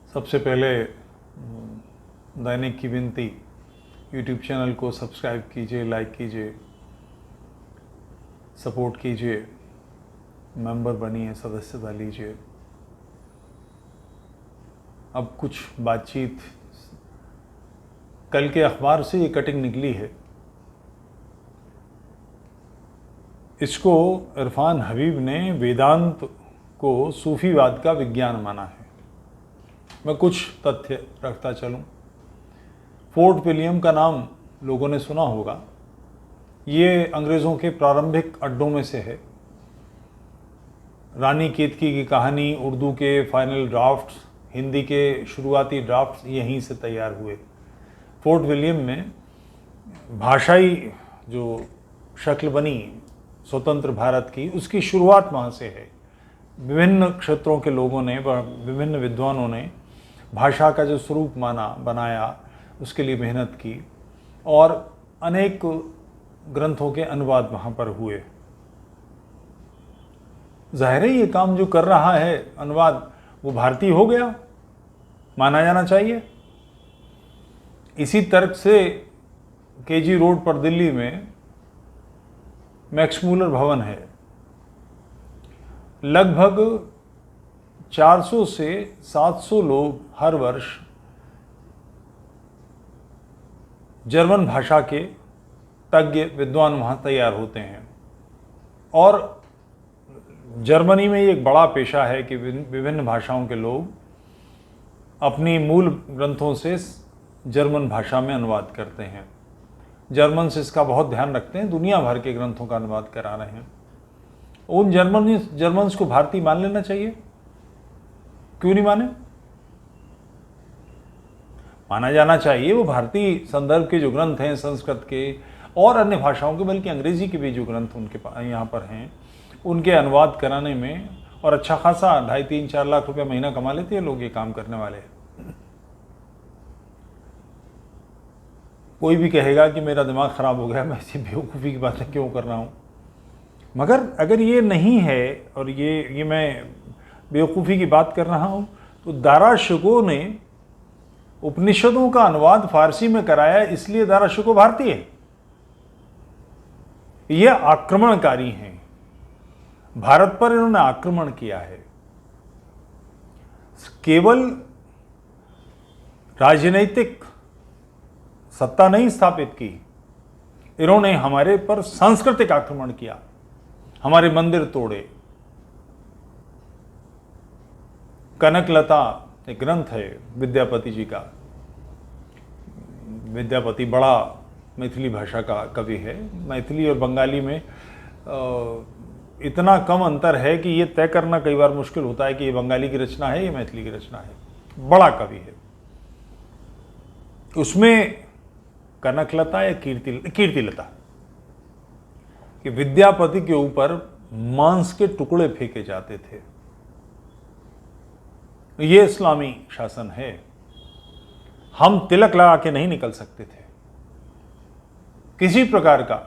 सबसे पहले दैनिक की विनती, यूट्यूब चैनल को सब्सक्राइब कीजिए, लाइक कीजिए, सपोर्ट कीजिए, मेंबर बनिए, सदस्यता लीजिए। अब कुछ बातचीत, कल के अखबार से ये कटिंग निकली है। इसको इरफान हबीब ने वेदांत को सूफीवाद का विज्ञान माना है। मैं कुछ तथ्य रखता चलूं। फोर्ट विलियम का नाम लोगों ने सुना होगा। ये अंग्रेज़ों के प्रारंभिक अड्डों में से है। रानी केतकी की कहानी, उर्दू के फाइनल ड्राफ्ट्स, हिंदी के शुरुआती ड्राफ्ट्स यहीं से तैयार हुए। फोर्ट विलियम में भाषाई जो शक्ल बनी स्वतंत्र भारत की, उसकी शुरुआत वहाँ से है। विभिन्न क्षेत्रों के लोगों ने, विभिन्न विद्वानों ने भाषा का जो स्वरूप बनाया, उसके लिए मेहनत की और अनेक ग्रंथों के अनुवाद वहाँ पर हुए। जाहिर है ये काम जो कर रहा है अनुवाद, वो भारतीय हो गया, माना जाना चाहिए। इसी तर्क से केजी रोड पर दिल्ली में मैक्समूलर भवन है। लगभग 400 से 700 लोग हर वर्ष जर्मन भाषा के तज्ञ विद्वान वहाँ तैयार होते हैं। और जर्मनी में एक बड़ा पेशा है कि विभिन्न भाषाओं के लोग अपनी मूल ग्रंथों से जर्मन भाषा में अनुवाद करते हैं। जर्मन से इसका बहुत ध्यान रखते हैं, दुनिया भर के ग्रंथों का अनुवाद करा रहे हैं। उन जर्मन्स को भारतीय मान लेना चाहिए। क्यों नहीं माने? माना जाना चाहिए। वो भारतीय संदर्भ के जो ग्रंथ हैं, संस्कृत के और अन्य भाषाओं के, बल्कि अंग्रेजी के भी जो ग्रंथ उनके यहाँ पर हैं, उनके अनुवाद कराने में, और अच्छा खासा 2.5-3-4 लाख रुपया महीना कमा लेते हैं लोग ये काम करने वाले। कोई भी कहेगा कि मेरा दिमाग ख़राब हो गया, मैं ऐसी बेवकूफ़ी की बातें क्यों कर रहा हूँ। मगर अगर ये नहीं है और ये मैं बेवकूफ़ी की बात कर रहा हूँ, तो दारा शिकोह ने उपनिषदों का अनुवाद फारसी में कराया, इसलिए दारा शिकोह भारतीय है। ये आक्रमणकारी हैं। भारत पर इन्होंने आक्रमण किया है। केवल राजनीतिक सत्ता नहीं स्थापित की, इन्होंने हमारे पर सांस्कृतिक आक्रमण किया, हमारे मंदिर तोड़े। कनकलता एक ग्रंथ है विद्यापति जी का। विद्यापति बड़ा मैथिली भाषा का कवि है। मैथिली और बंगाली में इतना कम अंतर है कि ये तय करना कई बार मुश्किल होता है कि ये बंगाली की रचना है, ये मैथिली की रचना है। बड़ा कवि है। उसमें कनकलता या कीर्तिलता कि विद्यापति के ऊपर मांस के टुकड़े फेंके जाते थे। ये इस्लामी शासन है। हम तिलक लगा के नहीं निकल सकते थे। किसी प्रकार का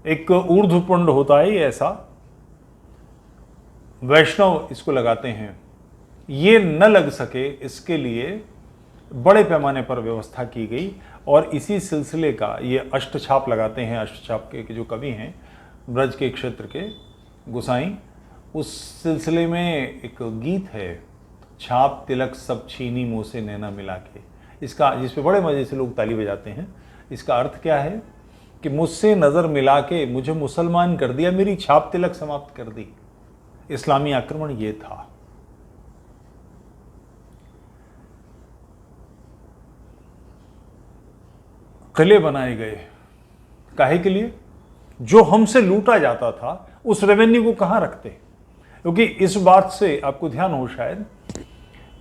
एक ऊर्ध्वपुंड होता है ऐसा, वैष्णव इसको लगाते हैं, ये न लग सके इसके लिए बड़े पैमाने पर व्यवस्था की गई। और इसी सिलसिले का ये अष्टछाप लगाते हैं। अष्टछाप के जो कवि हैं ब्रज के क्षेत्र के गोसाई, उस सिलसिले में एक गीत है, छाप तिलक सब छीनी मुँह से नैना मिला के। इसका, जिस पे बड़े मज़े से लोग ताली बजाते हैं, इसका अर्थ क्या है कि मुझसे नज़र मिला के मुझे मुसलमान कर दिया, मेरी छाप तिलक समाप्त कर दी। इस्लामी आक्रमण ये था। किले बनाए गए, काहे के लिए? जो हमसे लूटा जाता था उस रेवेन्यू को कहाँ रखते? क्योंकि इस बात से आपको ध्यान हो शायद,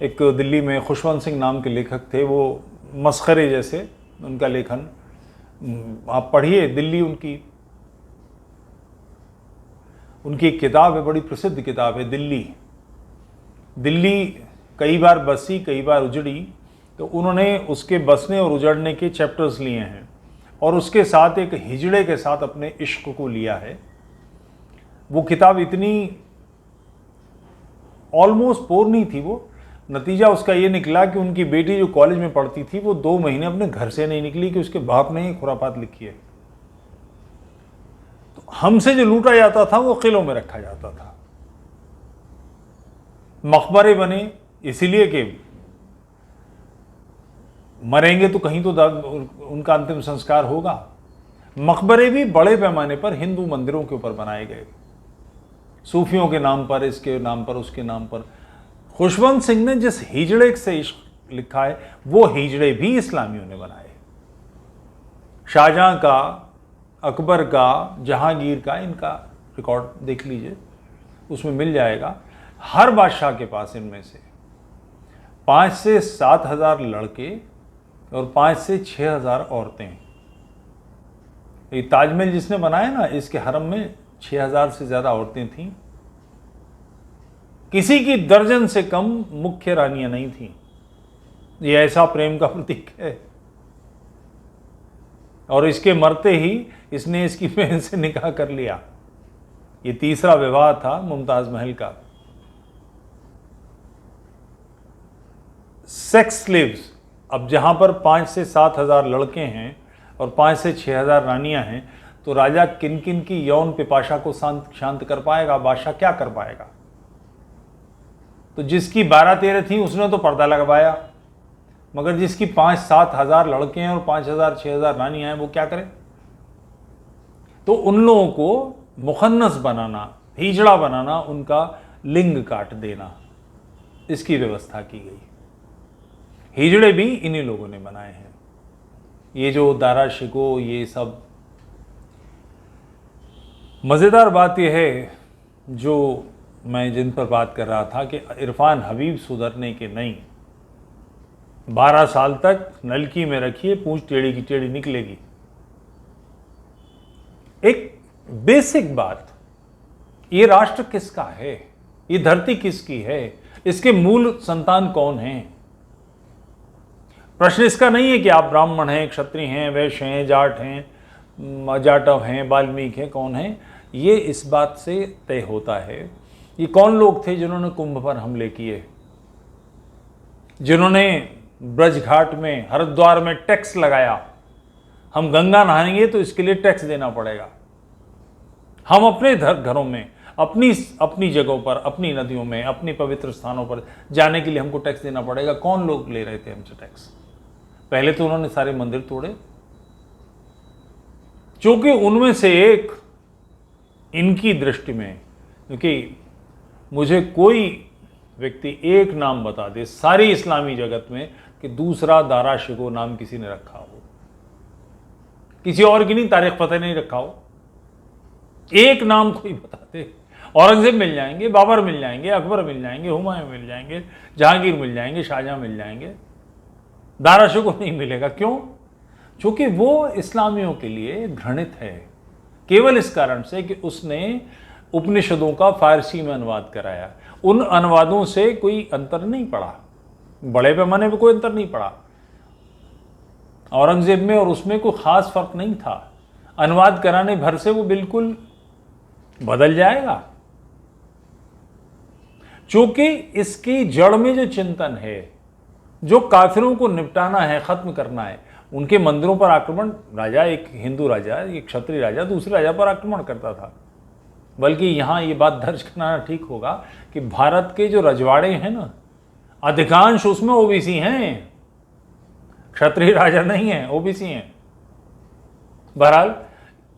एक दिल्ली में खुशवंत सिंह नाम के लेखक थे, वो मस्खरे जैसे उनका लेखन आप पढ़िए। दिल्ली उनकी एक किताब है, बड़ी प्रसिद्ध किताब है दिल्ली। दिल्ली कई बार बसी, कई बार उजड़ी, तो उन्होंने उसके बसने और उजड़ने के चैप्टर्स लिए हैं और उसके साथ एक हिजड़े के साथ अपने इश्क को लिया है। वो किताब इतनी ऑलमोस्ट पोर नहीं थी, वो नतीजा उसका ये निकला कि उनकी बेटी जो कॉलेज में पढ़ती थी वो 2 महीने अपने घर से नहीं निकली कि उसके बाप ने ही खुरापात लिखी है। तो हमसे जो लूटा जाता था वो किलों में रखा जाता था। मकबरे बने इसीलिए कि मरेंगे तो कहीं तो उनका अंतिम संस्कार होगा। मकबरे भी बड़े पैमाने पर हिंदू मंदिरों के ऊपर बनाए गए, सूफियों के नाम पर, इसके नाम पर, उसके नाम पर। खुशवंत सिंह ने जिस हिजड़े से इश्क लिखा है वो हिजड़े भी इस्लामियों ने बनाए। शाहजहां का, अकबर का, जहांगीर का, इनका रिकॉर्ड देख लीजिए, उसमें मिल जाएगा। हर बादशाह के पास इनमें से 5 से 7 हजार लड़के और 5 से 6 हजार औरतें। ये ताजमहल जिसने बनाया ना, इसके हरम में 6 हजार से ज्यादा औरतें थीं। किसी की दर्जन से कम मुख्य रानियां नहीं थीं। ये ऐसा प्रेम का प्रतीक है। और इसके मरते ही इसने इसकी बहन से निकाह कर लिया। ये तीसरा विवाह था मुमताज महल का। सेक्स स्लेव्स, अब जहां पर 5 से 7 हजार लड़के हैं और 5 से 6 हजार रानियां हैं, तो राजा किन किन की यौन पिपाशा को शांत कर पाएगा? बादशाह क्या कर पाएगा? तो जिसकी 12-13 थी उसने तो पर्दा लगवाया, मगर जिसकी 5-7 हजार लड़के हैं और 5,000-6 हजार रानियां हैं, वो क्या करे? तो उन लोगों को मुखन्नस बनाना, हिजड़ा बनाना, उनका लिंग काट देना, इसकी व्यवस्था की गई। हिजड़े भी इन्हीं लोगों ने बनाए हैं। ये जो दारा शिको, ये सब। मज़ेदार बात यह है, जो मैं जिन पर बात कर रहा था, कि इरफान हबीब सुधरने के नहीं। 12 साल तक नलकी में रखिए, पूंछ टेढ़ी की टेढ़ी निकलेगी। एक बेसिक बात, ये राष्ट्र किसका है? ये धरती किसकी है? इसके मूल संतान कौन हैं? प्रश्न इसका नहीं है कि आप ब्राह्मण हैं, क्षत्रिय हैं, वैश्य हैं, जाट हैं, जाटव हैं, वाल्मीकि हैं, कौन हैं। ये इस बात से तय होता है, ये कौन लोग थे जिन्होंने कुंभ पर हमले किए, जिन्होंने ब्रज घाट में, हरिद्वार में टैक्स लगाया। हम गंगा नहाएंगे तो इसके लिए टैक्स देना पड़ेगा। हम अपने घरों में, अपनी जगहों पर, अपनी नदियों में, अपनी पवित्र स्थानों पर जाने के लिए हमको टैक्स देना पड़ेगा। कौन लोग ले रहे थे हमसे टैक्स? पहले तो उन्होंने सारे मंदिर तोड़े, क्योंकि उनमें से एक, इनकी दृष्टि में, क्योंकि मुझे कोई व्यक्ति एक नाम बता दे सारी इस्लामी जगत में कि दूसरा दारा शिको नाम किसी ने रखा हो, किसी और की नहीं, तारीख फतेह नहीं रखा हो। एक नाम कोई बता दे। औरंगजेब मिल जाएंगे, बाबर मिल जाएंगे, अकबर मिल जाएंगे, हुमायूं मिल जाएंगे, जहांगीर मिल जाएंगे, शाहजहां मिल जाएंगे, दारा शिको नहीं मिलेगा। क्यों? क्योंकि वो इस्लामियों के लिए घृणित है, केवल इस कारण से कि उसने उपनिषदों का फारसी में अनुवाद कराया। उन अनुवादों से कोई अंतर नहीं पड़ा, बड़े पैमाने पर कोई अंतर नहीं पड़ा। औरंगजेब में और उसमें कोई खास फर्क नहीं था। अनुवाद कराने भर से वो बिल्कुल बदल जाएगा, क्योंकि इसकी जड़ में जो चिंतन है, जो काफिरों को निपटाना है, खत्म करना है। उनके मंदिरों पर आक्रमण, राजा, एक हिंदू राजा, एक क्षत्रिय राजा दूसरे राजा पर आक्रमण करता था। बल्कि यहां ये बात दर्ज करना ठीक होगा कि भारत के जो रजवाड़े हैं ना, अधिकांश उसमें ओबीसी हैं, क्षत्रिय राजा नहीं है, ओबीसी हैं। बहरहाल,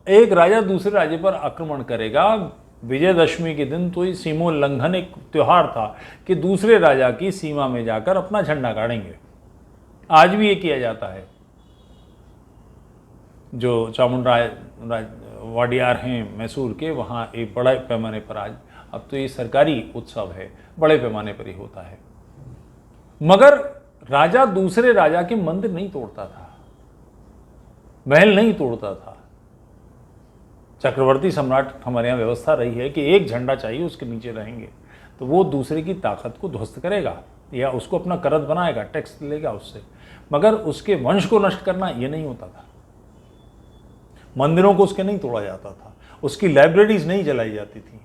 एक राजा दूसरे राज्य पर आक्रमण करेगा, विजयदशमी के दिन तो ये सीमोल्लंघन एक त्योहार था कि दूसरे राजा की सीमा में जाकर अपना झंडा गाड़ेंगे। आज भी ये किया जाता है। जो चामुंडराय वाडियार हैं मैसूर के, वहाँ एक बड़े पैमाने पर आज, अब तो ये सरकारी उत्सव है, बड़े पैमाने पर ही होता है। मगर राजा दूसरे राजा के मंदिर नहीं तोड़ता था, महल नहीं तोड़ता था। चक्रवर्ती सम्राट हमारे यहाँ व्यवस्था रही है कि एक झंडा चाहिए, उसके नीचे रहेंगे, तो वो दूसरे की ताकत को ध्वस्त करेगा या उसको अपना करत बनाएगा, टैक्स लेगा उससे, मगर उसके वंश को नष्ट करना ये नहीं होता था। मंदिरों को उसके नहीं तोड़ा जाता था, उसकी लाइब्रेरीज नहीं जलाई जाती थी,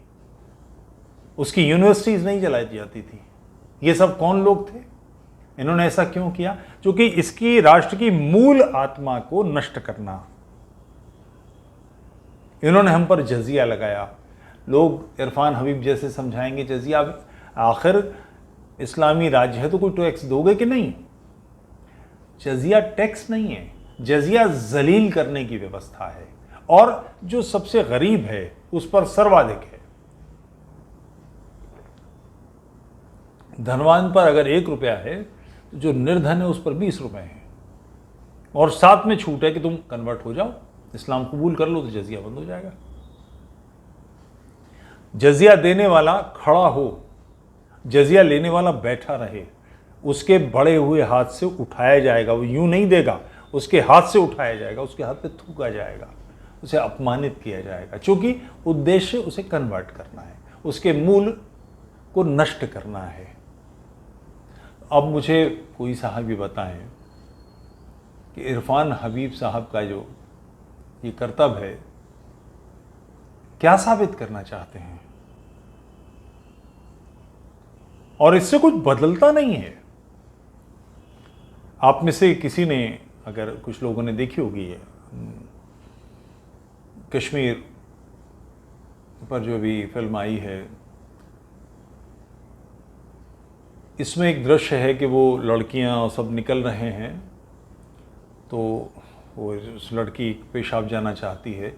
उसकी यूनिवर्सिटीज नहीं जलाई जाती थी। ये सब कौन लोग थे? इन्होंने ऐसा क्यों किया? क्योंकि इसकी राष्ट्र की मूल आत्मा को नष्ट करना। इन्होंने हम पर जजिया लगाया। लोग इरफान हबीब जैसे समझाएंगे जजिया, आखिर इस्लामी राज्य है तो कोई टैक्स दोगे कि नहीं? जजिया टैक्स नहीं है, जजिया जलील करने की व्यवस्था है, और जो सबसे गरीब है उस पर सर्वाधिक है। धनवान पर अगर 1 रुपया है तो जो निर्धन है उस पर 20 रुपए हैं, और साथ में छूट है कि तुम कन्वर्ट हो जाओ, इस्लाम कबूल कर लो तो जजिया बंद हो जाएगा। जजिया देने वाला खड़ा हो, जजिया लेने वाला बैठा रहे, उसके बढ़े हुए हाथ से उठाया जाएगा। वो यूं नहीं देगा, उसके हाथ से उठाया जाएगा, उसके हाथ पे थूका जाएगा, उसे अपमानित किया जाएगा, क्योंकि उद्देश्य उसे कन्वर्ट करना है, उसके मूल को नष्ट करना है। अब मुझे कोई साहब ये बताएं कि इरफान हबीब साहब का जो ये कर्तव्य है, क्या साबित करना चाहते हैं? और इससे कुछ बदलता नहीं है। आप में से किसी ने, अगर कुछ लोगों ने देखी होगी ये कश्मीर पर जो भी फिल्म आई है, इसमें एक दृश्य है कि वो लड़कियां और सब निकल रहे हैं, तो वो उस लड़की पेशाब जाना चाहती है,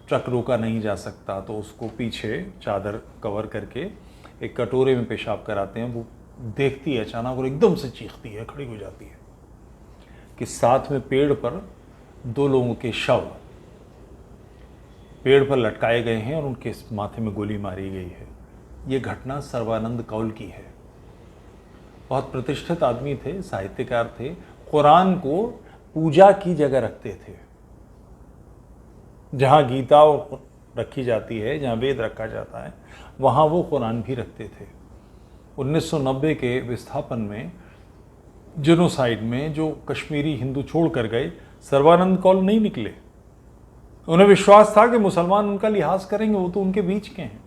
ट्रक रोका नहीं जा सकता, तो उसको पीछे चादर कवर करके एक कटोरे में पेशाब कराते हैं। वो देखती है अचानक और एकदम से चीखती है, खड़ी हो जाती है कि साथ में पेड़ पर 2 लोगों के शव पेड़ पर लटकाए गए हैं और उनके माथे में गोली मारी गई है। ये घटना सर्बानंद कौल की है। बहुत प्रतिष्ठित आदमी थे, साहित्यकार थे, कुरान को पूजा की जगह रखते थे। जहाँ गीता रखी जाती है, जहाँ वेद रखा जाता है, वहाँ वो कुरान भी रखते थे। 1990 के विस्थापन में, जेनोसाइड में, जो कश्मीरी हिंदू छोड़ कर गए, सर्बानंद कौल नहीं निकले। उन्हें विश्वास था कि मुसलमान उनका लिहाज करेंगे, वो तो उनके बीच के हैं।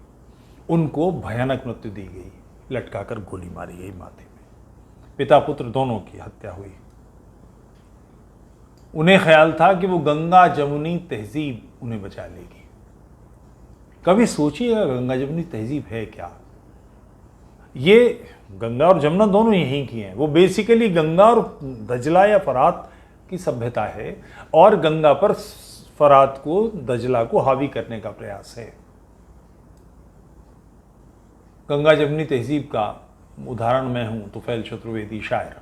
उनको भयानक मृत्यु दी गई, लटकाकर गोली मारी गई माथे में। पिता पुत्र दोनों की हत्या हुई। उन्हें ख्याल था कि वो गंगा जमुनी तहजीब उन्हें बचा लेगी। कभी सोचिएगा गंगा जमुनी तहजीब है क्या? ये गंगा और जमुना दोनों यहीं की हैं। वो बेसिकली गंगा और दजला या फरात की सभ्यता है, और गंगा पर फरात को, दजला को हावी करने का प्रयास है। गंगा जमुनी तहजीब का उदाहरण मैं हूं तुफैल चतुर्वेदी शायर,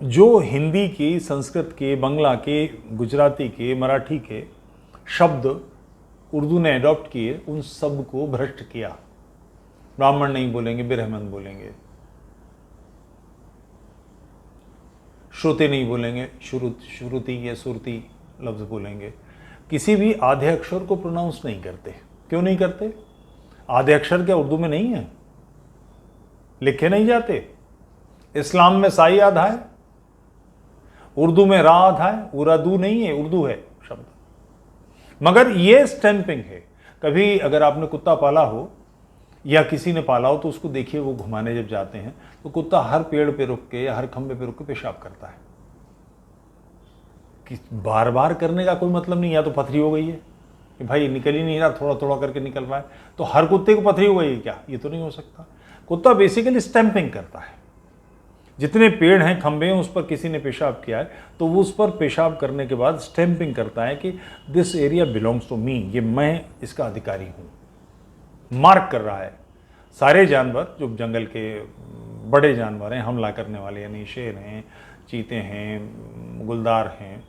जो हिंदी के, संस्कृत के, बंगला के, गुजराती के, मराठी के शब्द उर्दू ने अडॉप्ट किए, उन सब को भ्रष्ट किया। ब्राह्मण नहीं बोलेंगे, ब्राह्मण बोलेंगे, श्रुति नहीं बोलेंगे, श्रुति या सुरती लफ्ज बोलेंगे। किसी भी आधे अक्षर को प्रोनाउंस नहीं करते। क्यों नहीं करते? आधे अक्षर क्या उर्दू में नहीं है? लिखे नहीं जाते? इस्लाम में साई आधा है, उर्दू में रा आधा है, उरादू नहीं है, उर्दू है शब्द। मगर ये स्टैंपिंग है। कभी अगर आपने कुत्ता पाला हो या किसी ने पाला हो, तो उसको देखिए, वो घुमाने जब जाते हैं तो कुत्ता हर पेड़ पे रुक के या हर खंबे पे रुक के पेशाब करता है। कि बार बार करने का कोई मतलब नहीं। या तो पथरी हो गई है कि भाई निकल ही नहीं रहा, थोड़ा थोड़ा करके निकल रहा है, तो हर कुत्ते को पथरी हो गई है क्या? ये तो नहीं हो सकता। कुत्ता बेसिकली स्टैंपिंग करता है। जितने पेड़ हैं, खंबे हैं, उस पर किसी ने पेशाब किया है, तो वो उस पर पेशाब करने के बाद स्टैंपिंग करता है कि this area belongs to me, ये मैं इसका अधिकारी हूँ। मार्क कर रहा है। सारे जानवर जो जंगल के बड़े जानवर हैं, हमला करने वाले, यानी शेर हैं, चीते हैं, गुलदार हैं,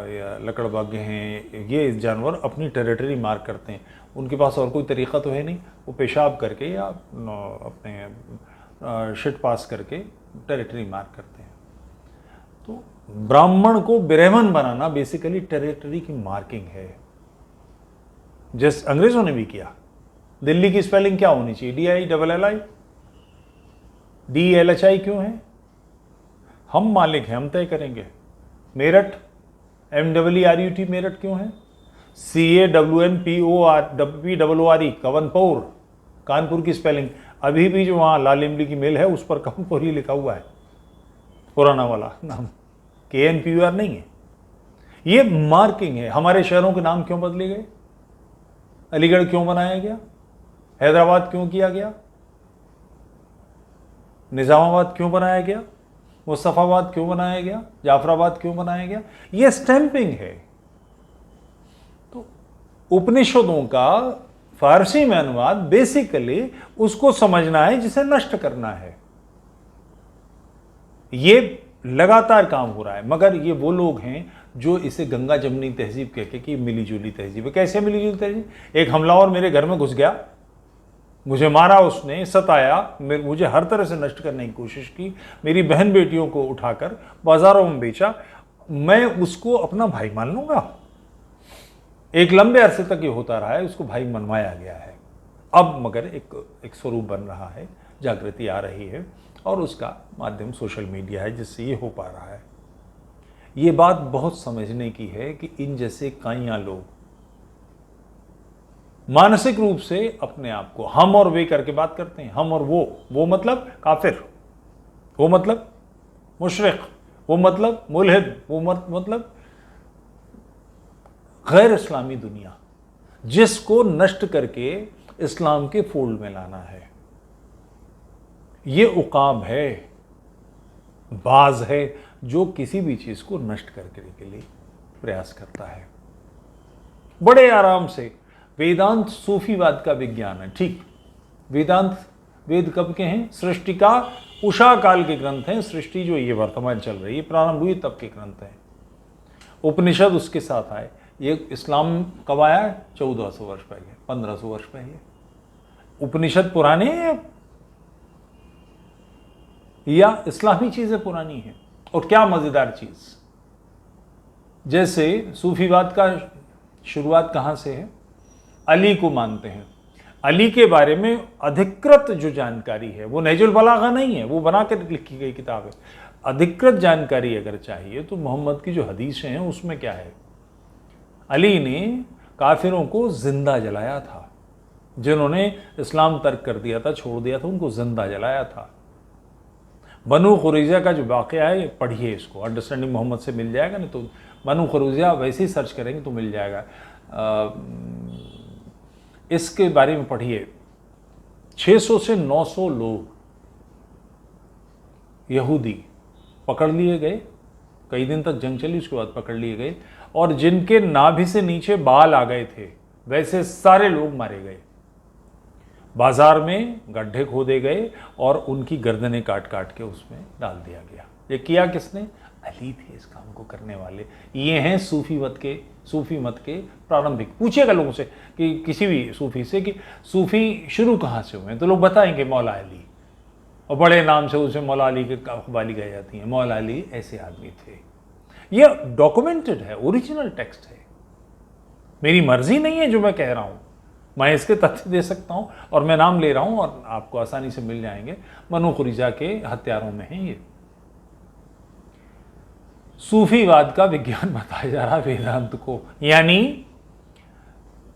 या लकड़बग्घ हैं, ये जानवर अपनी टेरिटरी मार्क करते हैं। उनके पास और कोई तरीक़ा तो है नहीं, वो पेशाब करके या अपने शिट पास करके टेरिटरी मार्क करते हैं। तो ब्राह्मण को ब्राह्मण बनाना बेसिकली टेरिटरी की मार्किंग है, जैसे अंग्रेजों ने भी किया। दिल्ली की स्पेलिंग क्या होनी चाहिए? DILLI, DLHI क्यों है? हम मालिक हैं, हम तय करेंगे। मेरठ MRRUT मेरठ क्यों है? CAWNPORE कवनपुर कानपुर की स्पेलिंग अभी भी जो वहाँ लाल इमली की मिल है उस पर कानपुर ही लिखा हुआ है, पुराना वाला नाम, KNPUR नहीं है। ये मार्किंग है। हमारे शहरों के नाम क्यों बदले गए? अलीगढ़ क्यों बनाया गया? हैदराबाद क्यों किया गया? निजामाबाद क्यों बनाया गया? मुस्तफाबाद क्यों बनाया गया? जाफराबाद क्यों बनाया गया? यह स्टैंपिंग है। तो उपनिषदों का फारसी में अनुवाद बेसिकली उसको समझना है जिसे नष्ट करना है। ये लगातार काम हो रहा है, मगर ये वो लोग हैं जो इसे गंगा जमनी तहजीब कहते कि मिलीजुली तहजीब है। कैसे मिलीजुली तहजीब? एक हमलावर मेरे घर में घुस गया, मुझे मारा, उसने सताया, मुझे हर तरह से नष्ट करने की कोशिश की, मेरी बहन बेटियों को उठाकर बाजारों में बेचा, मैं उसको अपना भाई मान लूंगा? एक लंबे अरसे तक ये होता रहा है, उसको भाई मनवाया गया है। अब मगर एक स्वरूप बन रहा है, जागृति आ रही है और उसका माध्यम सोशल मीडिया है जिससे ये हो पा रहा है। ये बात बहुत समझने की है कि इन जैसे काइयां लोग मानसिक रूप से अपने आप को हम और वे करके बात करते हैं। हम और वो मतलब काफिर, वो मतलब मुशरिक, वो मतलब मुल्हिद, वो मतलब गैर इस्लामी दुनिया, जिसको नष्ट करके इस्लाम के फोल्ड में लाना है। ये उकाब है, बाज है, जो किसी भी चीज को नष्ट करने के लिए प्रयास करता है। बड़े आराम से वेदांत सूफीवाद का विज्ञान है। ठीक, वेद कब के हैं? सृष्टि का उषा काल के ग्रंथ हैं। सृष्टि जो ये वर्तमान चल रही है, प्रारंभ हुई तब के ग्रंथ हैं। उपनिषद उसके साथ आए। ये इस्लाम कब आया? 1400 वर्ष पहले, 1500 वर्ष पहले। उपनिषद पुराने हैं या इस्लामी चीजें पुरानी हैं? और क्या मजेदार चीज, जैसे सूफीवाद का शुरुआत कहां से है? अली को मानते हैं। अली के बारे में अधिकृत जो जानकारी है वो नहजुल बलागा नहीं है, वो बना कर लिखी गई किताब है। अधिकृत जानकारी अगर चाहिए तो मोहम्मद की जो हदीसें हैं उसमें क्या है? अली ने काफिरों को जिंदा जलाया था, जिन्होंने इस्लाम तर्क कर दिया था, छोड़ दिया था, उनको जिंदा जलाया था। बनु खुरैज़ा का जो वाक़या है, पढ़िए इसको, अंडरस्टैंडिंग मोहम्मद से मिल जाएगा। नहीं तो बनु खुरैज़ा वैसे ही सर्च करेंगे तो मिल जाएगा। इसके बारे में पढ़िए। 600 से 900 लोग यहूदी पकड़ लिए गए, कई दिन तक जंग चली, उसके बाद पकड़ लिए गए, और जिनके नाभि से नीचे बाल आ गए थे वैसे सारे लोग मारे गए। बाजार में गड्ढे खोदे गए और उनकी गर्दनें काट काट के उसमें डाल दिया गया। ये किया किसने? अली थे इस काम को करने वाले। ये हैं सूफी मत के प्रारंभिक। पूछिएगा लोगों से कि किसी भी सूफी से कि सूफी शुरू कहाँ से हुए, तो लोग बताएंगे मौला अली, और बड़े नाम से उसे मौला अली के कव्वाली गाई जाती हैं। मौला अली ऐसे आदमी थे। ये डॉक्यूमेंटेड है, ओरिजिनल टेक्स्ट है। मेरी मर्जी नहीं है जो मैं कह रहा हूं, मैं इसके तथ्य दे सकता हूं और मैं नाम ले रहा हूं और आपको आसानी से मिल जाएंगे। बनु खुरैज़ा के हत्यारों में है ये। सूफीवाद का विज्ञान बताया जा रहा वेदांत को, यानी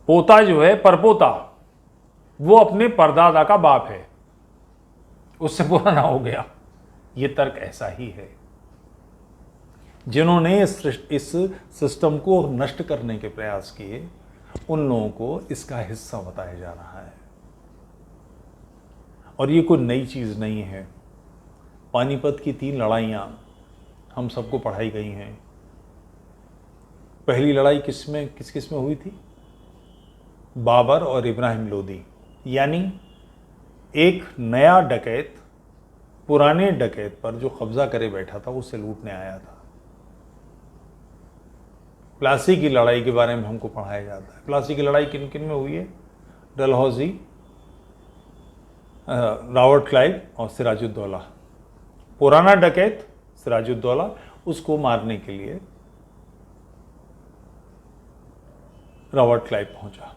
पोता जो है, परपोता, वो अपने परदादा का बाप है, उससे पुराना हो गया। ये तर्क ऐसा ही है। जिन्होंने इस सिस्टम को नष्ट करने के प्रयास किए, उन लोगों को इसका हिस्सा बताया जा रहा है। और ये कोई नई चीज नहीं है। पानीपत की 3 लड़ाइयां हम सबको पढ़ाई गई हैं। पहली लड़ाई किस किस में हुई थी? बाबर और इब्राहिम लोदी, यानी एक नया डकैत पुराने डकैत पर जो कब्जा करे बैठा था उसे लूटने आया था। प्लासी की लड़ाई के बारे में हमको पढ़ाया जाता है। प्लासी की लड़ाई किन किन में हुई है? डलहौजी, रॉबर्ट क्लाइव और सिराजुद्दौला। पुराना डकैत सिराजुद्दौला, उसको मारने के लिए रॉबर्ट क्लाइव पहुंचा।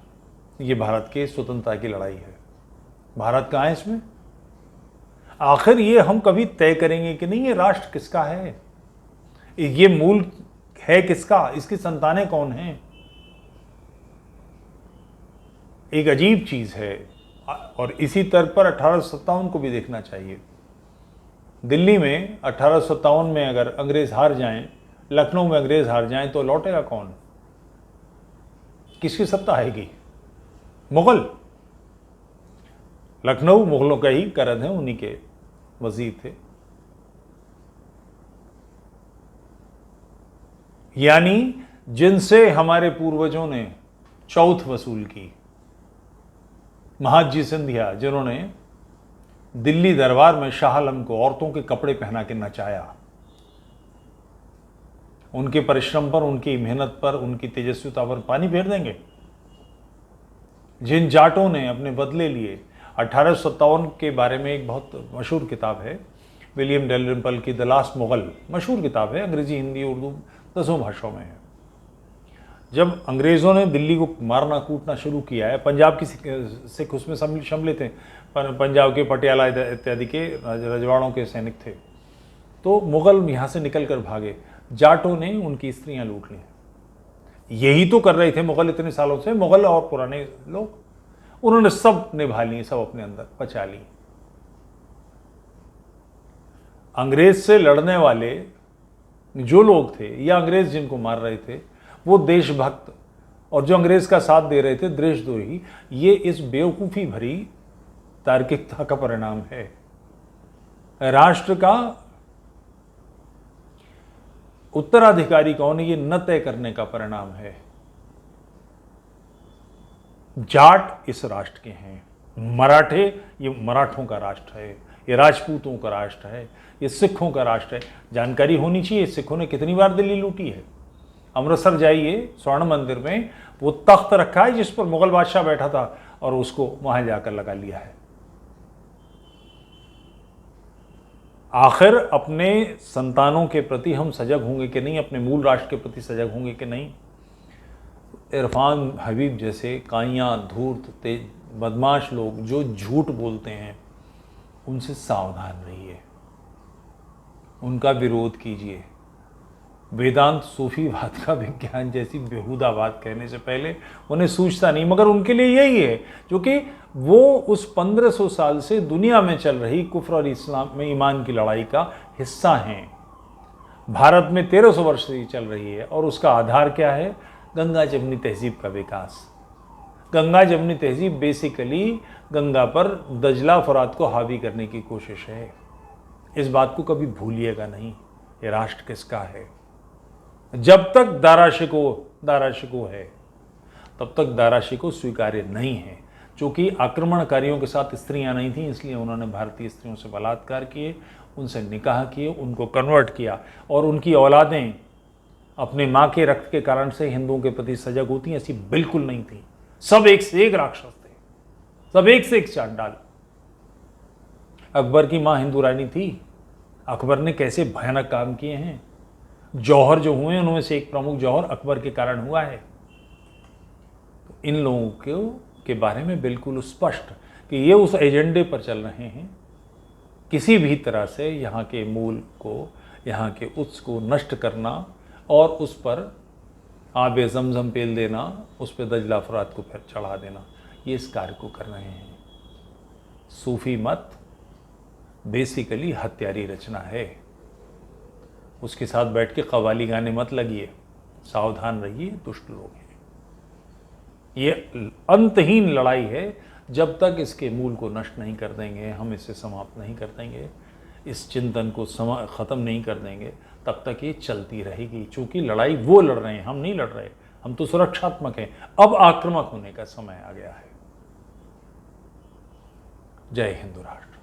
ये भारत के स्वतंत्रता की लड़ाई है। भारत कहाँ है इसमें? आखिर ये हम कभी तय करेंगे कि नहीं ये राष्ट्र किसका है, ये मूल है किसका, इसकी संतानें कौन हैं? एक अजीब चीज है। और इसी तर्क पर 1857 को भी देखना चाहिए। दिल्ली में 1857 में अगर अंग्रेज हार जाएं, लखनऊ में अंग्रेज हार जाएं, तो लौटेगा कौन? किसकी सत्ता आएगी? मुगल। लखनऊ मुगलों का ही करद है, उन्हीं के वजीर थे। यानी जिनसे हमारे पूर्वजों ने चौथ वसूल की, महादजी सिंधिया, जिन्होंने दिल्ली दरबार में शाह आलम को औरतों के कपड़े पहना के नचाया, उनके परिश्रम पर, उनकी मेहनत पर, उनकी तेजस्विता पर पानी फेर देंगे? जिन जाटों ने अपने बदले लिए, 1857 के बारे में एक बहुत मशहूर किताब है विलियम डेलरिम्पल की, द लास्ट मुगल, मशहूर किताब है, अंग्रेजी, हिंदी, उर्दू 10 भाषाओं में है। जब अंग्रेज़ों ने दिल्ली को मारना कूटना शुरू किया है, पंजाब की सिख उसमें सम्मिलित थे, पंजाब के पटियाला इत्यादि के रजवाड़ों के सैनिक थे, तो मुगल यहाँ से निकल कर भागे, जाटों ने उनकी स्त्रियां लूट ली। यही तो कर रहे थे मुगल इतने सालों से, मुगल और पुराने लोग, उन्होंने सब निभा ली, सब अपने अंदर पचा ली। अंग्रेज से लड़ने वाले जो लोग थे या अंग्रेज जिनको मार रहे थे, वो देशभक्त, और जो अंग्रेज का साथ दे रहे थे देशद्रोही, ये इस बेवकूफ़ी भरी तार्किकता का परिणाम है। राष्ट्र का उत्तराधिकारी कौन है, ये न तय करने का परिणाम है। जाट इस राष्ट्र के हैं, मराठे ये मराठों का राष्ट्र है, ये राजपूतों का राष्ट्र है, ये सिखों का राष्ट्र है। जानकारी होनी चाहिए सिखों ने कितनी बार दिल्ली लूटी है। अमृतसर जाइए, स्वर्ण मंदिर में वो तख्त रखा है जिस पर मुगल बादशाह बैठा था, और उसको वहां जाकर लगा लिया है। आखिर अपने संतानों के प्रति हम सजग होंगे कि नहीं, अपने मूल राष्ट्र के प्रति सजग होंगे कि नहीं? इरफान हबीब जैसे काइयां, धूर्त, तेज, बदमाश लोग जो झूठ बोलते हैं, उनसे सावधान रहिए, उनका विरोध कीजिए। वेदांत सूफीवाद का विज्ञान जैसी बेहुदा बात कहने से पहले उन्हें सूझता नहीं, मगर उनके लिए यही है, क्योंकि वो उस 1500 साल से दुनिया में चल रही कुफ्र और इस्लाम में ईमान की लड़ाई का हिस्सा हैं। भारत में 1300 वर्ष से चल रही है, और उसका आधार क्या है? गंगा जमनी तहजीब का विकास। गंगा जमनी तहजीब बेसिकली गंगा पर दजला फरात को हावी करने की कोशिश है। इस बात को कभी भूलिएगा नहीं, ये राष्ट्र किसका है। जब तक दाराशिको है, तब तक दाराशिको स्वीकार्य नहीं है। चूंकि आक्रमणकारियों के साथ स्त्रियां नहीं थीं, इसलिए उन्होंने भारतीय स्त्रियों से बलात्कार किए, उनसे निकाह किए, उनको कन्वर्ट किया, और उनकी औलादें अपने माँ के रक्त के कारण से हिंदुओं के प्रति सजग होती, ऐसी बिल्कुल नहीं थी। सब एक से एक राक्षस थे, सब एक से एक चांडाल। अकबर की माँ हिंदू रानी थी। अकबर ने कैसे भयानक काम किए हैं। जौहर जो हुए उनमें से एक प्रमुख जौहर अकबर के कारण हुआ है। तो इन लोगों के बारे में बिल्कुल स्पष्ट कि ये उस एजेंडे पर चल रहे हैं, किसी भी तरह से यहाँ के मूल को, यहाँ के उत्स को नष्ट करना और उस पर आबे ज़मज़म पेल देना, उस पर दजला फरात को फिर चढ़ा देना, ये इस कार्य को कर रहे हैं। सूफी मत बेसिकली हत्यारी रचना है। उसके साथ बैठ के कव्वाली गाने मत लगिए, सावधान रहिए, दुष्ट लोग हैं। ये अंतहीन लड़ाई है। जब तक इसके मूल को नष्ट नहीं कर देंगे, हम इसे समाप्त नहीं कर देंगे, इस चिंतन को ख़त्म नहीं कर देंगे, तब तक ये चलती रहेगी। चूँकि लड़ाई वो लड़ रहे हैं, हम नहीं लड़ रहे, हम तो सुरक्षात्मक हैं। अब आक्रामक होने का समय आ गया है। जय हिंदू राष्ट्र।